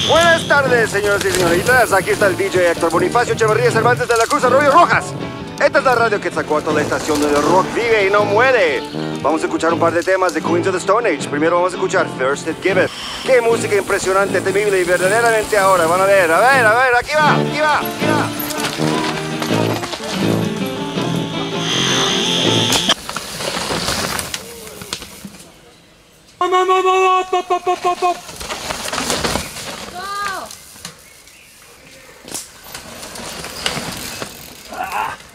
Buenas tardes, señoras y señoritas. Aquí está el DJ Héctor Bonifacio Echeverría Cervantes de la Cruz Arroyo Rojas. Esta es la radio Quetzalcóatl, la estación donde el rock vive y no muere. Vamos a escuchar un par de temas de Queens of the Stone Age. Primero vamos a escuchar First It Giveth. Qué música impresionante, temible y verdaderamente ahora. Van a ver, aquí va, aquí va, aquí va. Ah.